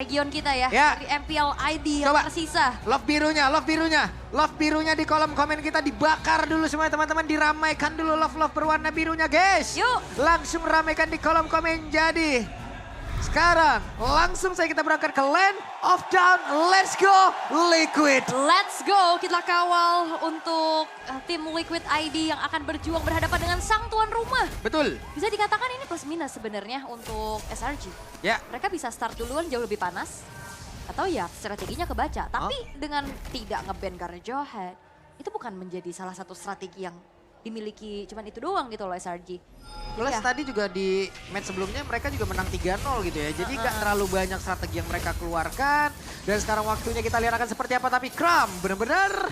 region kita ya, Ya. dari MPL ID yang Coba. tersisa. Love birunya di kolom komen kita dibakar dulu semua teman-teman, diramaikan dulu love berwarna birunya guys. Yuk. Langsung ramaikan di kolom komen jadi. Sekarang langsung saya kita berangkat ke Land of Down, let's go Liquid. Let's go, kita kawal untuk tim Liquid ID yang akan berjuang berhadapan dengan sang tuan rumah. Betul. Bisa dikatakan ini plus minus sebenarnya untuk SRG. Ya. Mereka bisa start duluan jauh lebih panas. Atau ya strateginya kebaca. Tapi dengan tidak nge-ban karena Johan, itu bukan menjadi salah satu strategi yang dimiliki cuman itu doang gitu loh SRG. Plus Ya. tadi juga di match sebelumnya mereka juga menang 3-0 gitu ya. Jadi gak terlalu banyak strategi yang mereka keluarkan. Dan sekarang waktunya kita lihat akan seperti apa. Tapi Kram benar-benar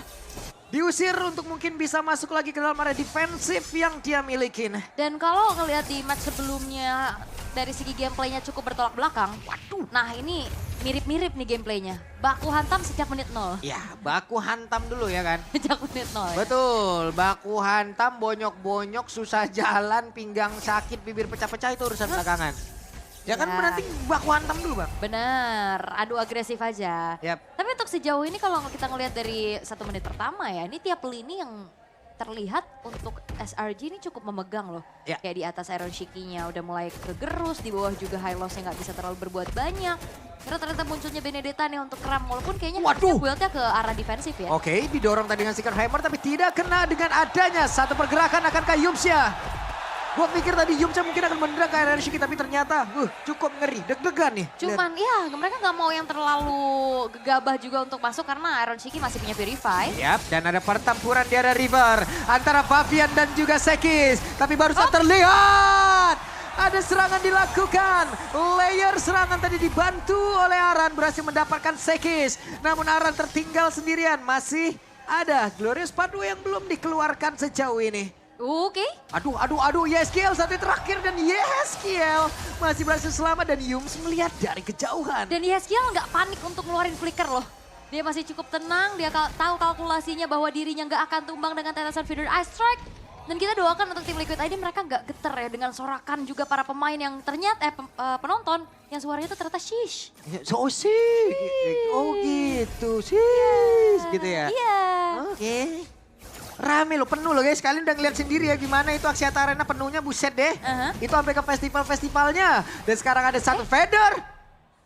diusir untuk mungkin bisa masuk lagi ke dalam area defensif yang dia milikin. Dan kalau ngelihat di match sebelumnya dari segi gameplaynya cukup bertolak belakang. Waduh. Nah ini mirip-mirip nih gameplaynya. Baku hantam sejak menit 0. Ya baku hantam dulu ya kan. Sejak menit 0 ya. Betul, baku hantam, bonyok-bonyok, susah jalan, pinggang sakit, bibir pecah-pecah itu urusan belakangan. Ya kan Ya. berarti baku hantam dulu bang. Bener, adu agresif aja. Yap. Tapi untuk sejauh ini kalau kita ngelihat dari 1 menit pertama ya, ini tiap lini yang terlihat untuk SRG ini cukup memegang loh. Ya. Kayak di atas Iron Shiki-nya udah mulai kegerus, di bawah juga high loss-nya nggak bisa terlalu berbuat banyak. Karena ternyata munculnya Benedetta nih untuk Kram, walaupun kayaknya Waduh. build-nya ke arah defensif ya. Oke, didorong tadi dengan Seeker Hammer tapi tidak kena dengan adanya satu pergerakan akankah Yumsya. Gua pikir tadi Yumsya mungkin akan menendang ke area Shiki tapi ternyata cukup ngeri, deg-degan nih. Cuman ya mereka nggak mau yang terlalu gegabah juga untuk masuk karena Iron Shiki masih punya Purify. Yap, dan ada pertempuran di area river antara Fabian dan juga Sekis. Tapi baru saja terlihat ada serangan dilakukan. Layer serangan tadi dibantu oleh Aran, berhasil mendapatkan Sekis. Namun Aran tertinggal sendirian, masih ada Glorious Pathway yang belum dikeluarkan sejauh ini. Oke. Aduh, Yeskiel satu terakhir dan Yeskiel masih berhasil selamat dan Yums melihat dari kejauhan. Dan Yeskiel nggak panik untuk ngeluarin flicker loh. Dia masih cukup tenang, dia tahu kalkulasinya bahwa dirinya nggak akan tumbang dengan tetesan Feeder Ice Strike. Dan kita doakan untuk tim Liquid ID mereka nggak geter ya dengan sorakan juga para pemain yang ternyata penonton yang suaranya itu ternyata shish. So sih, oh gitu, sih, gitu ya. Iya. Oke. Rame loh, penuh loh guys. Kalian udah ngeliat sendiri ya gimana itu Axiata Arena penuhnya, buset deh. Itu sampai ke festival-festivalnya. Dan sekarang ada satu feather.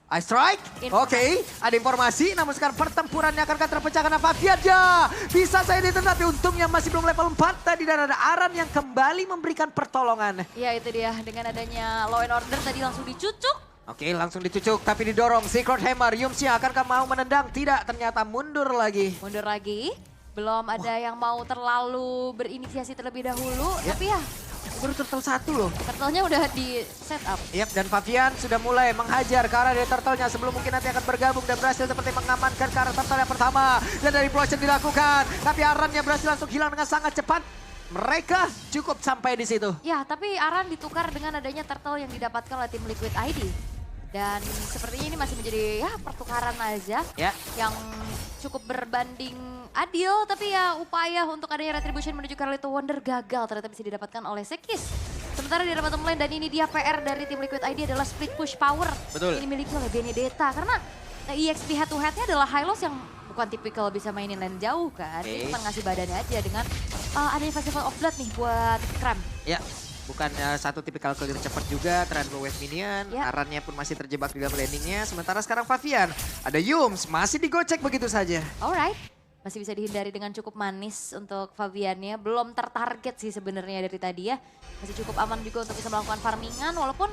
I strike. Oke, ada informasi. Namun sekarang pertempurannya akan terpecah karena Fabiaja. Bisa saya ditendang tapi untungnya masih belum level 4 tadi. Dan ada Aran yang kembali memberikan pertolongan. Ya itu dia, dengan adanya Law and Order tadi langsung dicucuk. Oke, langsung dicucuk tapi didorong. Secret Hammer, Yumsya akankah mau menendang? Tidak, ternyata mundur lagi. Mundur lagi. Belum ada yang mau terlalu berinisiasi terlebih dahulu. Ya. Tapi ya, Baru turtle satu loh. turtle-nya udah di set up. Yap, dan Fabian sudah mulai menghajar ke arah dari turtle-nya sebelum mungkin nanti akan bergabung dan berhasil seperti mengamankan ke arah turtle yang pertama. Dan dari Plosion dilakukan, tapi Arannya berhasil langsung hilang dengan sangat cepat. Mereka cukup sampai di situ. Ya, tapi Aran ditukar dengan adanya turtle yang didapatkan oleh tim Liquid ID. Dan sepertinya ini masih menjadi ya pertukaran aja Ya. yang cukup berbanding adil. Tapi ya upaya untuk adanya retribution menuju ke Little Wonder gagal ternyata bisa didapatkan oleh Sekis. Sementara di dalam bottom lane dan ini dia PR dari tim Liquid ID adalah split push power. Betul. Ini dimiliki oleh Benedetta karena EXP head to headnya adalah Hylos yang bukan tipikal bisa mainin lane jauh kan. Dia cuma ngasih badannya aja dengan adanya Festival of Blood nih buat Kram. Ya, bukan satu tipikal clear cepat juga, Triangle Wave Minion, Ya. Arannya pun masih terjebak di dalam landingnya. Sementara sekarang Fabian, ada Yums, masih digocek begitu saja. Alright, masih bisa dihindari dengan cukup manis untuk Fabiannya. Belum tertarget sih sebenarnya dari tadi ya. Masih cukup aman juga untuk bisa melakukan farmingan walaupun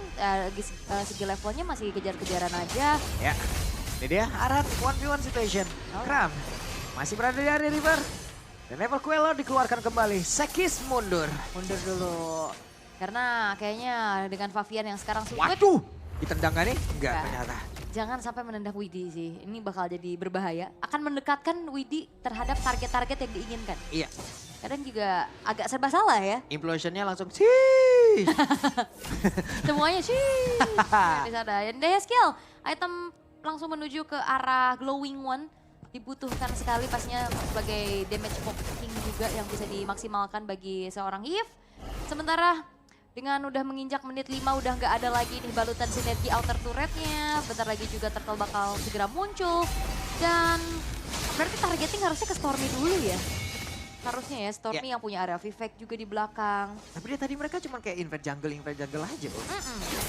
segi levelnya masih kejar-kejaran aja. Ya, ini dia Aran 1v1 situation. Kram masih berada di area river. Dan level Queller dikeluarkan kembali, Sekis mundur. Mundur dulu. Karena kayaknya dengan Fabian yang sekarang sweet, Waduh, ditendang gak nih? Enggak Enggak. ternyata. jangan sampai menendang Widi sih. Ini bakal jadi berbahaya. Akan mendekatkan Widi terhadap target-target yang diinginkan. Iya, Kadang juga agak serba salah ya. implosionnya langsung sih. Semuanya sih. Di sana. Dan daya skill, item langsung menuju ke arah glowing one. Dibutuhkan sekali pastinya sebagai damage poking juga yang bisa dimaksimalkan bagi seorang Eve. Sementara dengan udah menginjak menit 5 udah nggak ada lagi nih balutan sinergi outer turretnya. Bentar lagi juga Turtle bakal segera muncul. Dan berarti targeting harusnya ke Stormy dulu ya. Harusnya ya, Stormy yang punya area effect juga di belakang. Tapi dia tadi mereka cuma kayak invade jungle aja.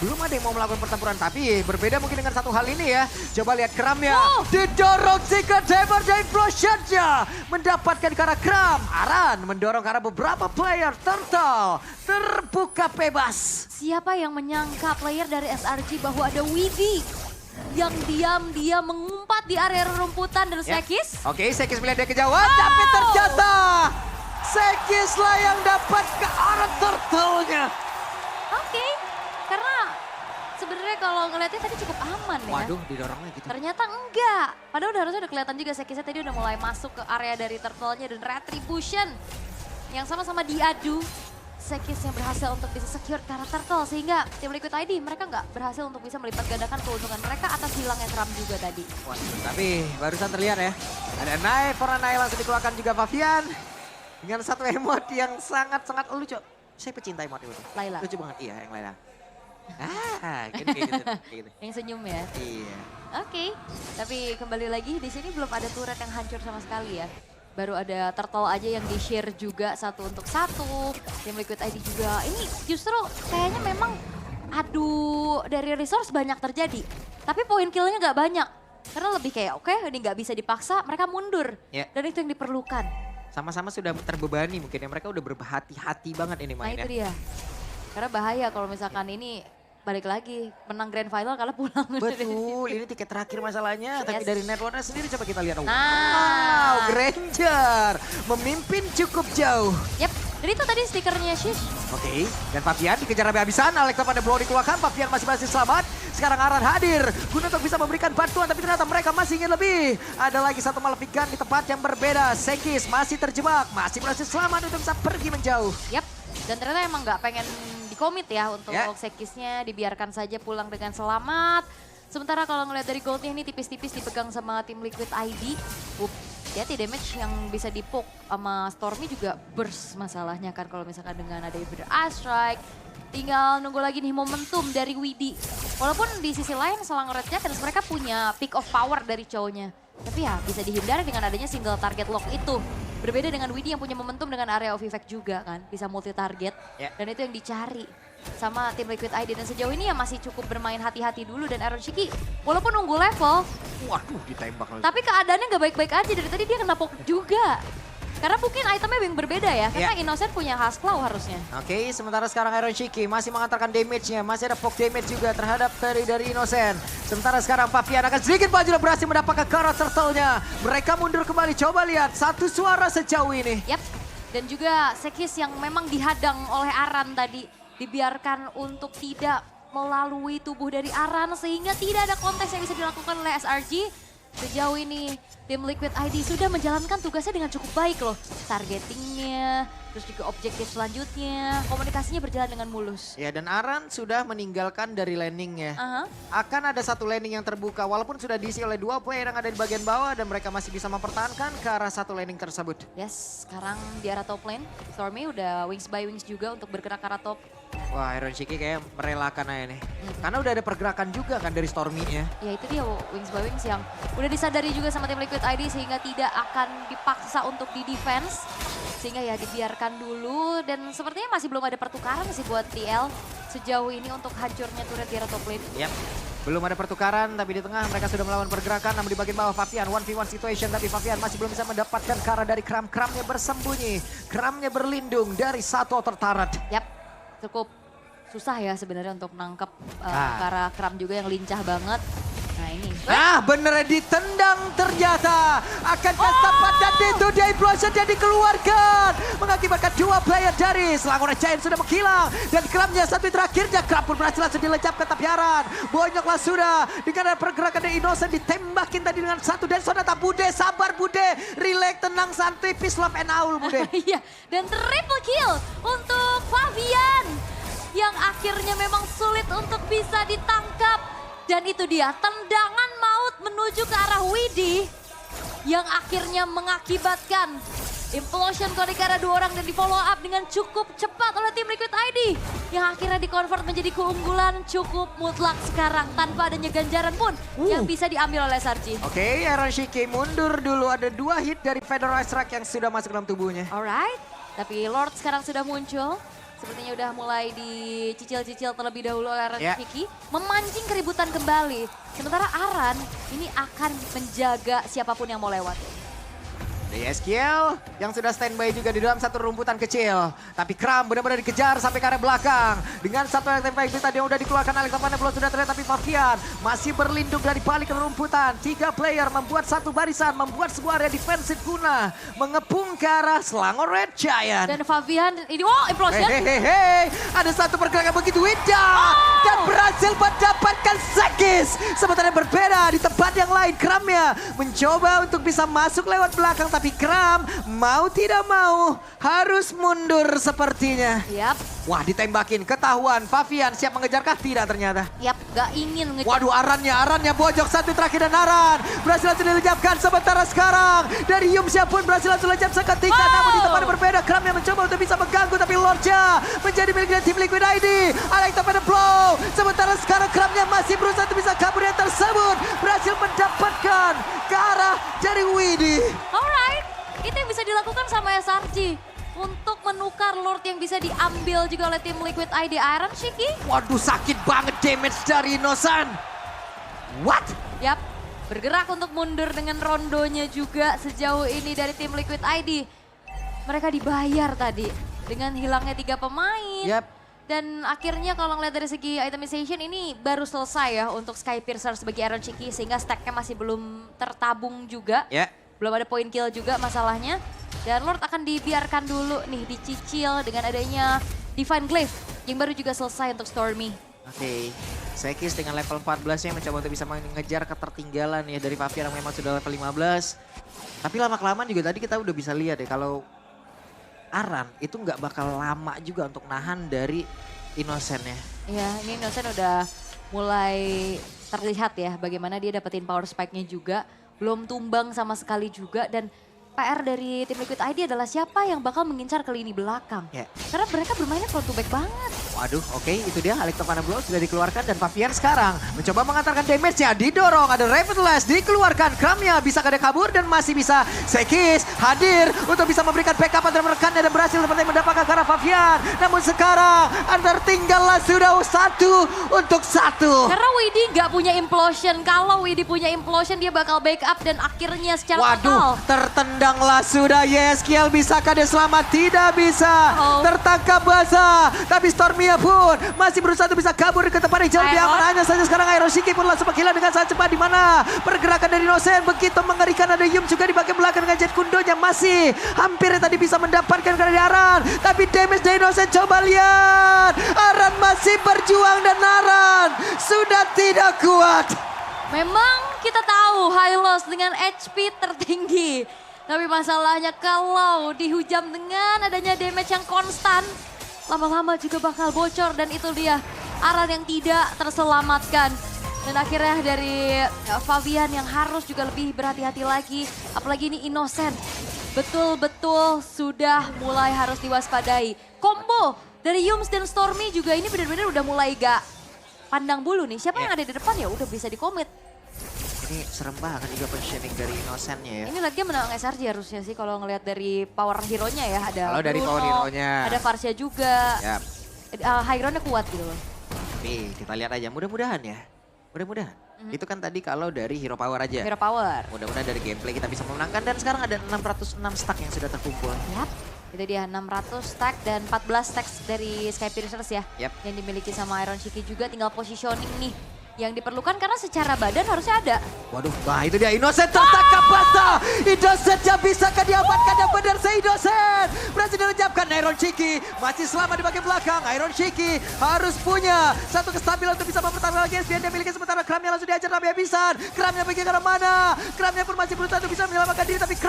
Belum ada yang mau melakukan pertempuran, tapi berbeda mungkin dengan satu hal ini ya. Coba lihat Kramnya, didorong Secret Saber dari Flashnya. Mendapatkan ke arah Kram, Aran mendorong ke arah beberapa player. Turtle terbuka bebas. Siapa yang menyangka player dari SRG bahwa ada Widdy yang diam-diam mengumpat di area rumputan dan Sekis? Oke, Sekis melihat dia kejauhan, tapi ternyata Sekis lah yang dapat ke arah Turtle-nya. Oke, karena sebenarnya kalau ngeliatnya tadi cukup aman ya. Waduh, didorongnya gitu. Ternyata enggak. Padahal harusnya udah kelihatan juga Sekisnya tadi udah mulai masuk ke area dari Turtle-nya dan Retribution yang sama-sama diadu. Sekis yang berhasil untuk bisa secure ke arah Turtle sehingga tim Liquid ID mereka nggak berhasil untuk bisa melipat gandakan keuntungan mereka atas hilangnya Kram juga tadi. Waduh, tapi barusan terlihat ya. Ada Knife, para Knife langsung dikeluarkan juga Favian. Dengan satu emot yang sangat-sangat lucu. Saya pecinta emot itu. Layla. Lucu banget, iya yang Layla. Kayak gitu. Yang senyum ya. Iya. Oke, tapi kembali lagi di sini belum ada turret yang hancur sama sekali ya. Baru ada Turtle aja yang di-share juga satu untuk satu. Tim Liquid ID juga. Ini justru kayaknya memang adu dari resource banyak terjadi. Tapi poin killnya nggak banyak. Karena lebih kayak oke, ini nggak bisa dipaksa, mereka mundur. Yeah. Dan itu yang diperlukan. Sama-sama sudah terbebani mungkin ya. Mereka udah berhati-hati banget ini Nah mainnya. itu dia. Karena bahaya kalau misalkan ini balik lagi menang grand final kalah pulang. Betul, ini tiket terakhir masalahnya. Tapi dari Netwarner sendiri coba kita lihat. Nah. Granger memimpin cukup jauh. Yap, dan itu tadi stikernya Shish. Oke, dan Favian dikejar habis-habisan. Alexa pada blow dikeluarkan, Favian masih berhasil selamat. Sekarang Aran hadir, guna untuk bisa memberikan bantuan. Tapi ternyata mereka masih ingin lebih. Ada lagi satu Malefic di tempat yang berbeda. Sekis masih terjebak, masih berhasil selamat untuk bisa pergi menjauh. Yap, dan ternyata emang nggak pengen dikomit ya untuk Sekisnya. Dibiarkan saja pulang dengan selamat. Sementara kalau ngeliat dari goldnya ini tipis-tipis dipegang sama tim Liquid ID. Hati damage yang bisa dipoke sama Stormy juga burst masalahnya kan kalau misalkan dengan ada Invader Strike. Tinggal nunggu lagi nih momentum dari Widdy. Walaupun di sisi lain selang rednya terus mereka punya peak of power dari cowoknya. Tapi ya bisa dihindari dengan adanya single target lock itu. Berbeda dengan Widdy yang punya momentum dengan area of effect juga kan. Bisa multi target dan itu yang dicari sama tim Liquid ID. Dan sejauh ini ya masih cukup bermain hati-hati dulu dan Aaron Shiki walaupun nunggu level. Waduh, ditembak lagi. Tapi keadaannya nggak baik-baik aja, dari tadi dia kena poke juga. Karena mungkin itemnya yang berbeda ya, karena Innocent punya Hasklaw harusnya. Oke, sementara sekarang Aaron Shiki masih mengantarkan damage-nya. Masih ada poke damage juga terhadap dari Innocent. Sementara sekarang Favian akan sedikit maju dan berhasil mendapatkan karat Turtle-nya. Mereka mundur kembali, coba lihat satu suara sejauh ini. Yap, dan juga Sekis yang memang dihadang oleh Aran tadi. Dibiarkan untuk tidak melalui tubuh dari Aran sehingga tidak ada kontes yang bisa dilakukan oleh SRG. Sejauh ini tim Liquid ID sudah menjalankan tugasnya dengan cukup baik loh. Targetingnya, terus juga objektif selanjutnya, komunikasinya berjalan dengan mulus. Ya, dan Aran sudah meninggalkan dari landingnya. Akan ada satu landing yang terbuka walaupun sudah diisi oleh dua player yang ada di bagian bawah dan mereka masih bisa mempertahankan ke arah satu landing tersebut. Yes, sekarang di arah top lane, Stormy udah wings by wings juga untuk bergerak ke arah top. Wah, Aaron Shiki kayak merelakan aja nih. Karena udah ada pergerakan juga kan dari Stormy-nya. Ya itu dia wings by wings yang udah disadari juga sama tim Liquid ID sehingga tidak akan dipaksa untuk di defense. Sehingga ya dibiarkan dulu dan sepertinya masih belum ada pertukaran sih buat TL sejauh ini untuk hancurnya turret di arah top lane. Yap. Belum ada pertukaran tapi di tengah mereka sudah melawan pergerakan. Namun di bagian bawah Favian 1v1 situation tapi Favian masih belum bisa mendapatkan cara dari Kram. Kramnya bersembunyi, Kramnya berlindung dari satu outer turret. Yap, cukup susah ya sebenarnya untuk nangkep karena Kram juga yang lincah banget. Nah ini. Bener ditendang ternyata. Akankah tepat dan itu dia implosion yang dikeluarkan. Mengakibatkan dua player dari Selangor Giant sudah menghilang. Dan Kramnya satu terakhirnya. Kram pun berhasil langsung dilecapkan tapi Aran. Bonyoklah sudah. Dengan pergerakan dari Innocent ditembakin tadi dengan satu. Dan Sonata Bude, sabar Bude. Relax, tenang, santai, peace, love, and all Bude. Iya, dan triple kill untuk Favian. Yang akhirnya memang sulit untuk bisa ditangkap. Dan itu dia, tendangan maut menuju ke arah Widdy. Yang akhirnya mengakibatkan Implosion Kodekara 2 orang dan di follow up dengan cukup cepat oleh tim Liquid ID. Yang akhirnya di-convert menjadi keunggulan cukup mutlak sekarang. Tanpa adanya ganjaran pun yang bisa diambil oleh SRG. Oke, Iron Shiki mundur dulu. Ada 2 hit dari Fedor Istrike yang sudah masuk dalam tubuhnya. Alright, tapi Lord sekarang sudah muncul. Sepertinya udah mulai dicicil-cicil terlebih dahulu oleh Iron Shiki. Memancing keributan kembali. Sementara Aran ini akan menjaga siapapun yang mau lewat. YSKL yang sudah standby juga di dalam satu rumputan kecil. Tapi Kram benar-benar dikejar sampai ke arah belakang. Dengan satu aktivitas tadi yang udah dikeluarkan Alexander belum sudah terlihat. Tapi Favian masih berlindung dari balik rumputan. 3 player membuat satu barisan, membuat sebuah area defensif guna. Mengepung ke arah Selangor Red Giant. Dan Favian ini, implosion. Hehehe, ada satu pergerakan begitu indah. Dan berhasil mendapatkan Sekis. Sementara berbeda di tempat yang lain. Kramnya mencoba untuk bisa masuk lewat belakang. Tapi Kram mau tidak mau harus mundur sepertinya. Yap. Wah, ditembakin, ketahuan. Favian siap mengejarkah? Tidak ternyata. Yap, gak ingin ngejar. Waduh, Arannya bojok satu terakhir dan Aran berhasil langsung dilejapkan. Sementara sekarang dari Yumsia pun berhasil langsung lejap seketika. Namun di tempat yang berbeda, Kram yang mencoba untuk bisa mengganggu. Tapi Lordja menjadi milik dari tim Liquid ID. Alex pada blow. Sementara sekarang Kramnya masih berusaha untuk bisa kabur yang tersebut. Berhasil mendapatkan ke arah dari Widi. Alright, itu yang bisa dilakukan sama SRG. Untuk menukar Lord yang bisa diambil juga oleh tim Liquid ID. Iron Shiki. Waduh, sakit banget damage dari Inosan. What? Yap, bergerak untuk mundur dengan rondonya juga sejauh ini dari tim Liquid ID. Mereka dibayar tadi dengan hilangnya 3 pemain. Yap. Dan akhirnya kalau ngeliat dari segi itemization ini baru selesai ya untuk Skypiercer sebagai Iron Shiki. Sehingga stacknya masih belum tertabung juga. Ya. Belum ada point kill juga masalahnya. Dan Lord akan dibiarkan dulu nih dicicil dengan adanya Divine Glaive yang baru juga selesai untuk Stormy. Oke, Sekis dengan level 14 yang mencoba untuk bisa mengejar ketertinggalan ya dari Favian yang memang sudah level 15. Tapi lama-kelamaan juga tadi kita udah bisa lihat ya kalau Aran itu nggak bakal lama juga untuk nahan dari Innocent ya. Iya, ini Innocent udah mulai terlihat ya bagaimana dia dapetin power spike-nya juga. Belum tumbang sama sekali juga dan PR dari tim Liquid ID adalah siapa yang bakal mengincar ke lini belakang. Ya. Karena mereka bermainnya front to back banget. Waduh, oke, itu dia Alex Blow sudah dikeluarkan dan Favian sekarang mencoba mengantarkan damage-nya, didorong, ada Revitalize dikeluarkan, Kramnya bisa kada kabur dan masih bisa Sekis hadir untuk bisa memberikan backup antara rekannya dan berhasil seperti mendapatkan ke arah Favian. Namun sekarang tertinggallah sudah 1 untuk 1. Karena Widi nggak punya implosion, kalau Widi punya implosion dia bakal backup dan akhirnya secara Waduh, total. tertendanglah sudah YSKL, bisakah dia selamat? Tidak bisa, tertangkap basah, tapi Stormia pun masih berusaha untuk bisa kabur ke tempat yang jauh lebih aman. Hanya saja sekarang Iron Shiki pun langsung menghilang dengan sangat cepat di mana pergerakan dari Innocent begitu mengerikan. Ada Yum juga di bagian belakang dengan Jet Kundonya masih hampir tadi bisa mendapatkan dari Aran. Tapi damage dari Innocent coba lihat. Aran masih berjuang dan Aran sudah tidak kuat. Memang kita tahu Hylos dengan HP tertinggi. Tapi masalahnya kalau dihujam dengan adanya damage yang konstan, lama-lama juga bakal bocor dan itu dia Aran yang tidak terselamatkan. Dan akhirnya dari Favian yang harus juga lebih berhati-hati lagi. Apalagi ini Innocent. Betul-betul sudah mulai harus diwaspadai. Combo dari Yums dan Stormy juga ini benar-benar udah mulai gak pandang bulu nih. Siapa yang ada di depan ya udah bisa dikomit. Ini serem banget juga positioning dari Innocent-nya ya. Ini lagi menang SRG harusnya sih kalau ngelihat dari power hero-nya ya. Ada Kalau dari Bruno, power hero-nya. ada Varsha juga. Yap. High ground-nya kuat gitu loh. Tapi kita lihat aja, mudah-mudahan ya. Mudah-mudahan. Itu kan tadi kalau dari hero power aja. Hero power. Mudah-mudahan dari gameplay kita bisa memenangkan dan sekarang ada 606 stack yang sudah terkumpul. Yap. Itu dia 600 stack dan 14 stack dari Skypiercers ya. Yap. Yang dimiliki sama Iron Shiki juga tinggal positioning nih. Yang diperlukan karena secara badan harusnya ada. Waduh, nah itu dia Innocent tertangkap basah. Innocent yang bisa diamankan yang benar Innocent. Berhasil dilejapkan Iron Shiki. Masih selamat di bagian belakang. Iron Shiki harus punya satu kestabilan untuk bisa mempertahankan lagi. Dia miliki sementara Kramnya langsung diajar sampai habisan. Kramnya pergi ke arah mana? Kramnya pun masih berusaha untuk bisa menyelamatkan diri. Tapi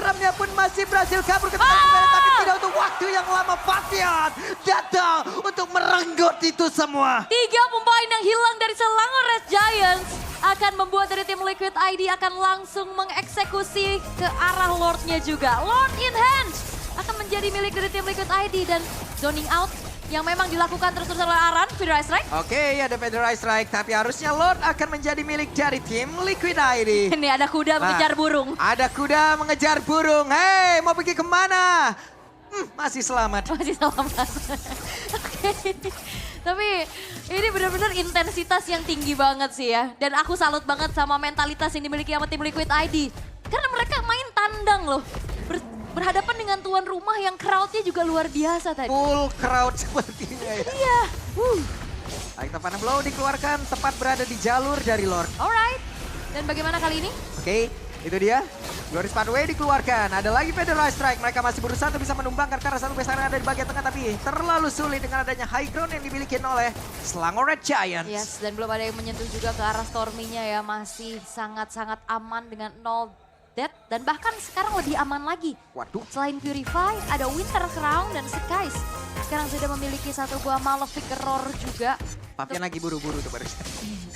Kramnya pun masih berhasil kabur ke tempat yang berbeda. Tapi tidak untuk waktu yang lama. Favian datang untuk merenggut itu semua. 3 pemain yang hilang dari Selangor Red Giants. akan membuat dari tim Liquid ID akan langsung mengeksekusi ke arah Lord-nya juga. Lord in hand akan menjadi milik dari tim Liquid ID dan zoning out yang memang dilakukan terus-terusan oleh Aran, Feeder Ice Strike. Oke, ada Feeder Ice Strike, tapi harusnya Lord akan menjadi milik dari tim Liquid ID. Ini ada kuda mengejar burung. Ada kuda mengejar burung. Hei, mau pergi kemana? Masih selamat. Masih selamat. Oke. Tapi ini benar-benar intensitas yang tinggi banget sih ya. Dan aku salut banget sama mentalitas yang dimiliki sama tim Liquid ID. Karena mereka main tandang loh. Berhadapan dengan tuan rumah yang crowd-nya juga luar biasa tadi. Full crowd sepertinya ya. Iya. Baik, tepan blow dikeluarkan, tepat berada di jalur dari Lord. Alright. Dan bagaimana kali ini? Oke, itu dia. Glorious Pathway dikeluarkan. Ada lagi Feather Ice Strike. Mereka masih berusaha untuk bisa menumbangkan karena satu besaran ada di bagian tengah. Tapi terlalu sulit dengan adanya high ground yang dimiliki oleh Selangor Red Giants. Yes, dan belum ada yang menyentuh juga ke arah Stormy-nya ya. Masih sangat-sangat aman dengan 0 death. Dan bahkan sekarang lebih aman lagi. Waduh. Selain Purify, ada Winter Crown dan Skies. Sekarang sudah memiliki satu buah Malefic Roar juga. Papian lagi buru-buru tuh baru.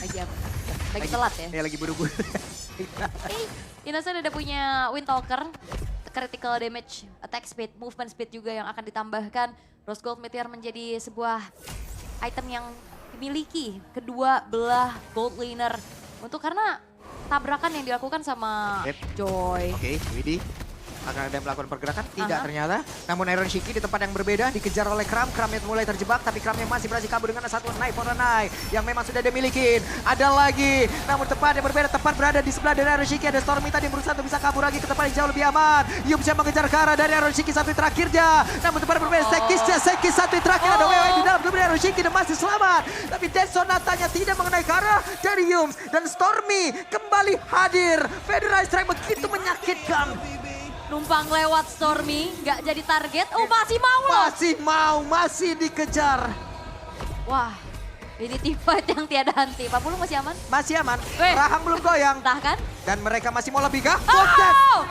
Lagi apa? Lagi telat ya? Ya lagi buru-buru. Innocent udah punya Windtalker, critical damage, attack speed, movement speed juga yang akan ditambahkan. Rose Gold Meteor menjadi sebuah item yang dimiliki kedua belah gold laner. Untuk karena tabrakan yang dilakukan sama Joy. Oke, Widih. Akan ada yang melakukan pergerakan? Tidak ternyata. Namun Iron Shiki di tempat yang berbeda dikejar oleh Kram. Kramnya mulai terjebak tapi Kramnya masih berhasil kabur dengan satu knife for a knife yang memang sudah dimiliki. Ada lagi. Namun tempat yang berbeda tepat berada di sebelah dari Iron Shiki. Ada Stormy tadi yang berusaha untuk bisa kabur lagi ke tempat yang jauh lebih aman. Yum bisa mengejar ke arah dari Iron Shiki satu terakhirnya. Namun tempat yang berbeda Sekis satu terakhir. Ada Wewe di dalam tubuh Iron Shiki dan masih selamat. Tapi Death Sonatanya tidak mengenai ke arah dari Yums. Dan Stormy kembali hadir. Feather Ice Strike begitu menyakitkan. Numpang lewat Stormy, nggak jadi target. Oh masih mau loh. Masih dikejar. Wah, ini team fight yang tiada henti. 40 masih aman? Masih aman, Weh. rahang belum goyang. Entah kan? Dan mereka masih mau lebih kah? Oh!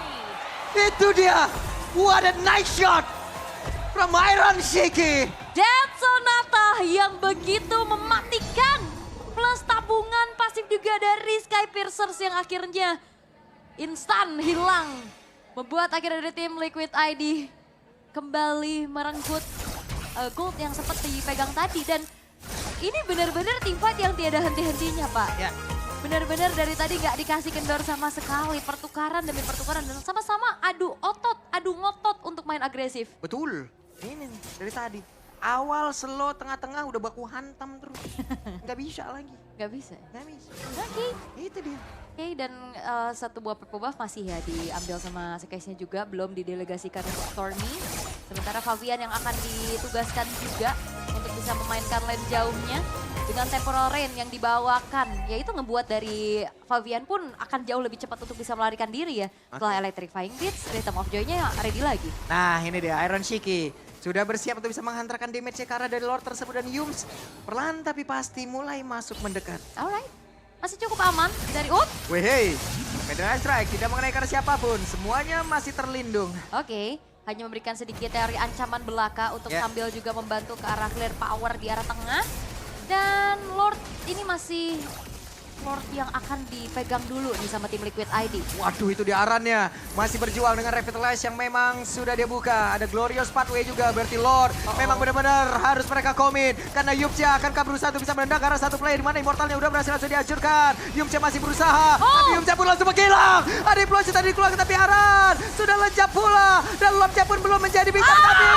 Itu dia, what a nice shot from Iron Shiki. Death Sonata yang begitu mematikan. Plus tabungan pasif juga dari Sky Piercers yang akhirnya instan hilang. Membuat akhirnya dari tim Liquid ID kembali merenggut gold yang sempat dipegang tadi. Dan ini benar-benar tim fight yang tiada henti-hentinya Pak. Ya. Benar-benar dari tadi nggak dikasih kendor sama sekali. Pertukaran demi pertukaran dan sama-sama adu otot, adu ngotot untuk main agresif. Betul, ini dari tadi. Awal slow, tengah-tengah udah baku hantam terus. Nggak bisa lagi. Nggak bisa? Nggak bisa. Oke. Itu dia. Oke, dan satu buah purple buff masih ya diambil sama Skies-nya juga, belum didelegasikan untuk Stormy. Sementara Fabian yang akan ditugaskan juga untuk bisa memainkan lane jauhnya dengan temporal rain yang dibawakan. Yaitu ngebuat dari Fabian pun akan jauh lebih cepat untuk bisa melarikan diri ya. Setelah Electrifying Blitz, Rhythm of Joy-nya ready lagi. Nah ini dia Iron Shiki. Sudah bersiap untuk bisa menghantarkan damage-nya ke arah dari Lord tersebut dan Yums. Perlahan tapi pasti mulai masuk mendekat. Alright. Masih cukup aman dari Wehey, Feather Ice Strike tidak mengenai ke arah siapapun. Semuanya masih terlindung. Oke, hanya memberikan sedikit teori ancaman belaka untuk sambil juga membantu ke arah clear power di arah tengah. Dan Lord ini masih Lord yang akan dipegang dulu nih sama tim Liquid ID. Waduh itu di arannya. Masih berjuang dengan Revitalize yang memang sudah dia buka. Ada Glorious Pathway juga berarti Lord. Memang benar-benar harus mereka komit. Karena Yumcha akan berusaha untuk bisa menendang karena satu player di mana Immortalnya udah berhasil langsung dihancurkan. Yumcha masih berusaha. Tapi Yumcha pun langsung menghilang. Ada implosi tadi dikeluarkan tapi Aran sudah lenyap pula. Dan Lordnya pun belum menjadi bintang tapi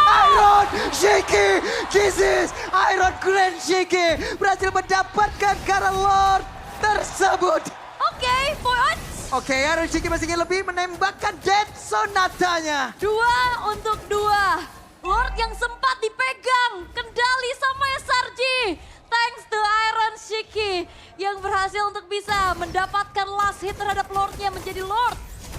Iron Shiki. This is Iron Grand Shiki. Berhasil mendapatkan karena Lord tersebut. Oke, points. Oke, Iron Shiki masih ingin lebih menembakkan Death Sonatanya. 2 untuk 2. Lord yang sempat dipegang kendali sama SRG. Thanks to Iron Shiki yang berhasil untuk bisa mendapatkan last hit terhadap Lordnya menjadi Lord.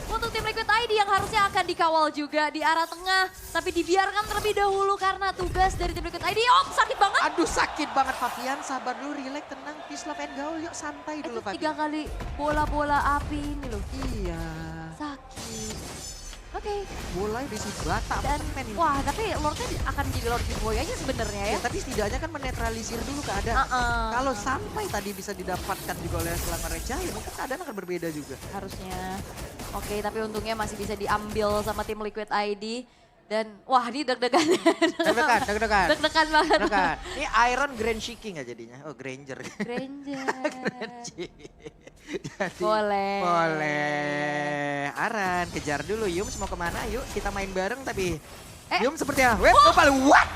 Untuk tim Liquid ID yang harusnya akan dikawal juga di arah tengah. Tapi dibiarkan terlebih dahulu karena tugas dari tim Liquid ID. Oh sakit banget. Aduh sakit banget Fabian, sabar dulu, relax, tenang, peace, love, and gaul. Yuk santai dulu Itu Fabian. 3 kali bola-bola api ini loh. Iya. Sakit. Oke. Mulai di si Bata. Dan wah, tapi Lordnya akan jadi Lord Giveaway aja sebenarnya ya. Ya, tapi setidaknya kan menetralisir dulu keadaan. Kalau sampai tadi bisa didapatkan juga oleh Selangor Jaya, mungkin keadaan akan berbeda juga. Harusnya. Oke, tapi untungnya masih bisa diambil sama tim Liquid ID. Dan wah, ini deg-degan. Deg-degan. Deg-degan banget. Deg-degan. Ini Iron Grand Shiki nggak jadinya? Oh, Granger. Granger. Jadi, Boleh. Aran, kejar dulu. Yums mau kemana? Yuk kita main bareng tapi... Eh. Yums sepertinya... Wait, what?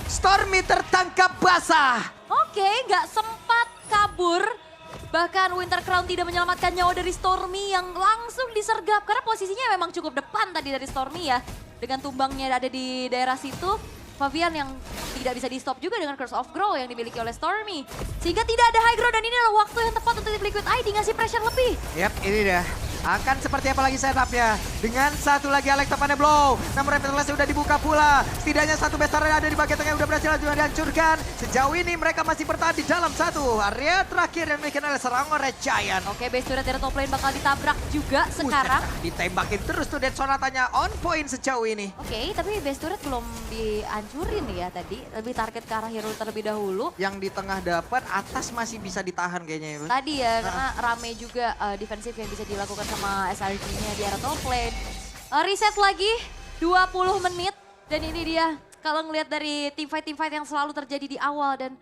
Stormy tertangkap basah. Oke, nggak sempat kabur. Bahkan Winter Crown tidak menyelamatkan nyawa dari Stormy yang langsung disergap. Karena posisinya memang cukup depan tadi dari Stormy ya. Dengan tumbangnya ada di daerah situ. Fabian yang tidak bisa di-stop juga dengan Curse of Grow yang dimiliki oleh Stormy. Sehingga tidak ada high ground dan ini adalah waktu yang tepat untuk tim Liquid ID ngasih pressure lebih. Yap, ini dia. Akan seperti apa lagi setupnya. Dengan satu lagi Electopane Blow. Namun Repetless sudah dibuka pula. Setidaknya satu besar yang ada di bagian tengah sudah berhasil dihancurkan. Sejauh ini mereka masih bertahan di dalam satu area terakhir yang dimiliki oleh Selangor Giant. Oke, base turret dari top lane bakal ditabrak juga sekarang. Ditembakin terus tuh Dead Sonatanya on point sejauh ini. Oke, tapi base turret belum dihancurin ya tadi. Lebih target ke arah hero terlebih dahulu. Yang di tengah dapat, atas masih bisa ditahan kayaknya ya. Tadi ya, karena rame juga defensif yang bisa dilakukan sama SRG-nya di arah top lane. Reset lagi, 20 menit. Dan ini dia, kalau ngelihat dari teamfight yang selalu terjadi di awal dan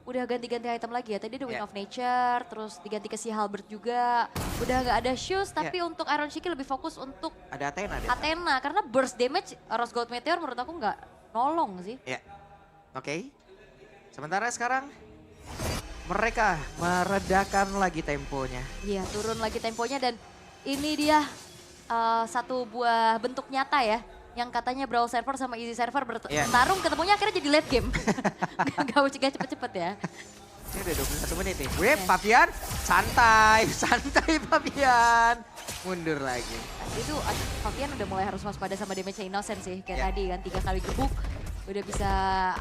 udah ganti-ganti item lagi ya. Tadi ada Wind of Nature, terus diganti ke si Halberd juga. Udah nggak ada shoes, tapi untuk Iron Shiki lebih fokus untuk Ada Athena. Athena. Karena burst damage Rose Gold Meteor menurut aku nggak nolong sih. Ya, oke. Sementara sekarang mereka meredakan lagi temponya. Iya, turun lagi temponya dan ini dia satu buah bentuk nyata ya. Yang katanya Brawl Server sama Easy Server bertarung, ketemunya akhirnya jadi late game. Gak cepet-cepet ya. Ini udah 21 menit nih. Wih, Fabian, santai Fabian. Mundur lagi. Itu Fabian udah mulai harus waspada sama damage Innocent sih. Kayak tadi kan 3 kali gebuk. Udah bisa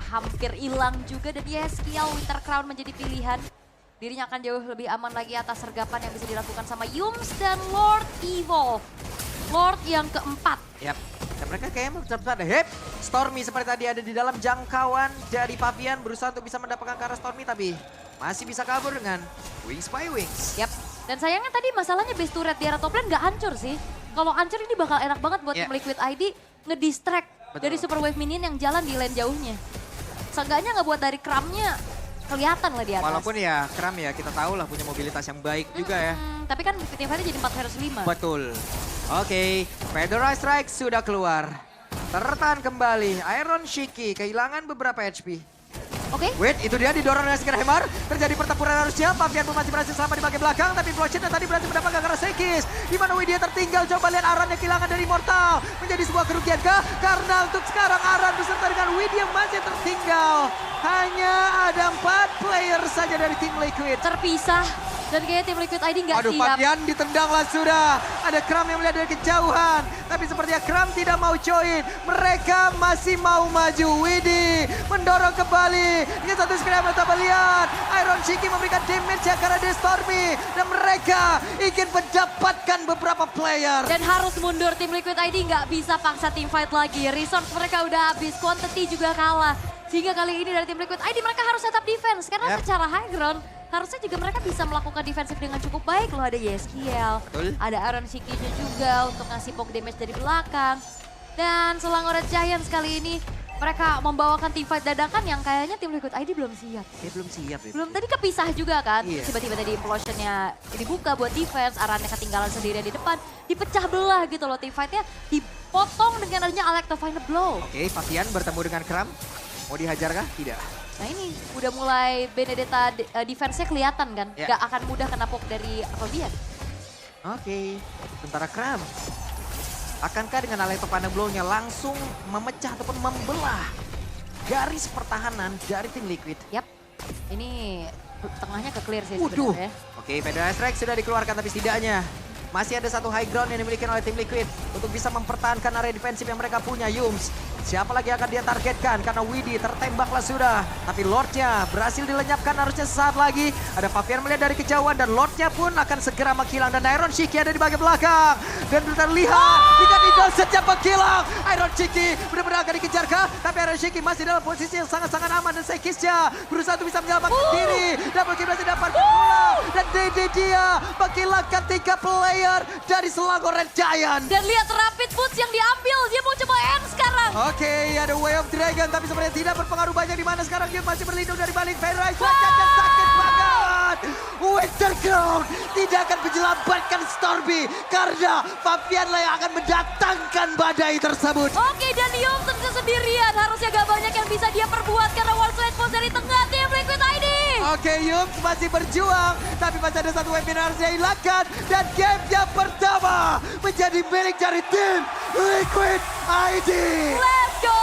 hampir hilang juga dan Yeskiel Winter Crown menjadi pilihan. Dirinya akan jauh lebih aman lagi atas sergapan yang bisa dilakukan sama Yums dan Lord Evolve. Lord yang keempat. Yap. Dan mereka kayaknya benar-benar hip. Stormy seperti tadi ada di dalam jangkauan dari Fabian. Berusaha untuk bisa mendapatkan ke arah Stormy tapi masih bisa kabur dengan Wings by Wings. Yap. Dan sayangnya tadi masalahnya base turret di arah top lane nggak hancur sih. Kalau hancur ini bakal enak banget buat tim Liquid ID ngedistract dari Super Wave Minion yang jalan di lane jauhnya. Seenggaknya nggak buat dari crumbnya kelihatan lah di atas. Walaupun ya Kram ya kita tahu lah punya mobilitas yang baik juga ya. Tapi kan tim fighter jadi 4 versus 5. Betul. Oke, Federal Strike sudah keluar. Tertahan kembali, Iron Shiki kehilangan beberapa HP. Oke. Wait, itu dia didorong dengan Skill Hammer. Terjadi pertempuran harusnya, Fabian pun masih berhasil selamat di bagian belakang. Tapi Bloodshed tadi berhasil mendapatkan gara Sekis. Di mana Widya tertinggal, coba lihat Aran yang kehilangan dari Immortal. Menjadi sebuah kerugian kah? Karena untuk sekarang Aran beserta dengan Widya masih tertinggal. Hanya ada 4 player saja dari tim Liquid. Terpisah. Dan kayaknya tim Liquid ID nggak Aduh, siap. Fabian ditendanglah sudah. Ada Kram yang melihat dari kejauhan. Tapi sepertinya Kram tidak mau join. Mereka masih mau maju. Widhi mendorong kembali. Ini satu skill yang kita lihat. Iron Shiki memberikan damage ya karena dia Stormy. Dan mereka ingin mendapatkan beberapa player. Dan harus mundur tim Liquid ID nggak bisa paksa tim fight lagi. Resource mereka udah habis, quantity juga kalah. Sehingga kali ini dari tim Liquid ID mereka harus tetap defense. Karena secara high ground harusnya juga mereka bisa melakukan defensif dengan cukup baik loh. Ada Yeskiel, ada Iron Shiki-nya juga untuk ngasih poke damage dari belakang. Dan Selangor Giants kali ini mereka membawakan team fight dadakan yang kayaknya tim Liquid ID belum siap. Belum siap ya. Belum, tadi kepisah juga kan. Iya. Tiba-tiba tadi implosionnya dibuka buat defense, Arannya ketinggalan sendirian di depan. Dipecah belah gitu loh team fightnya. Dipotong dengan adanya Electopane Blow. Oke, Fabian bertemu dengan Kram. Mau dihajar kah? Tidak. Nah ini udah mulai Benedetta defense-nya kelihatan kan. Gak akan mudah kena poke dari Fabian. Oke, sementara Kram. Akankah dengan Electopane Blow-nya langsung memecah ataupun membelah garis pertahanan dari tim Liquid? Yap, ini tengahnya ke clear sih Waduh. sebenarnya. Oke, Federal Strike sudah dikeluarkan tapi setidaknya Masih ada satu high ground yang dimiliki oleh tim Liquid untuk bisa mempertahankan area defensif yang mereka punya. Yums, siapa lagi akan dia targetkan? Karena Widhi tertembaklah sudah. Tapi Lordnya berhasil dilenyapkan harusnya sesaat lagi. Ada Fabian melihat dari kejauhan dan Lordnya pun akan segera menghilang. Dan Iron Shiki ada di bagian belakang. Dan terlihat dengan Idol sejak menghilang. Iron Shiki benar-benar akan dikejarkah? Tapi Iron Shiki masih dalam posisi yang sangat-sangat aman. Dan Sekisnya berusaha untuk bisa menyelamatkan diri. Double kill berhasil dapat bola. Dan dia menghilangkan 3 player dari Selangor Red Giant. Dan lihat Rapid Boots yang diambil, dia mau coba end sekarang. Oke, ada Way of Dragon tapi sebenarnya tidak berpengaruh banyak di mana sekarang dia masih berlindung dari balik Ferris. Wajahnya sakit banget. Winterground tidak akan menyelamatkan Stormy karena Fabian lah yang akan mendatangkan badai tersebut. Oke, dan Yum tentu sendirian. Harusnya gak banyak yang bisa dia perbuat karena Warslide Pulse dari tengah tim Liquid ID. Oke, Yum masih berjuang tapi masih ada satu webinar yang hilangkan dan game yang pertama menjadi milik dari tim Liquid ID. Let's go,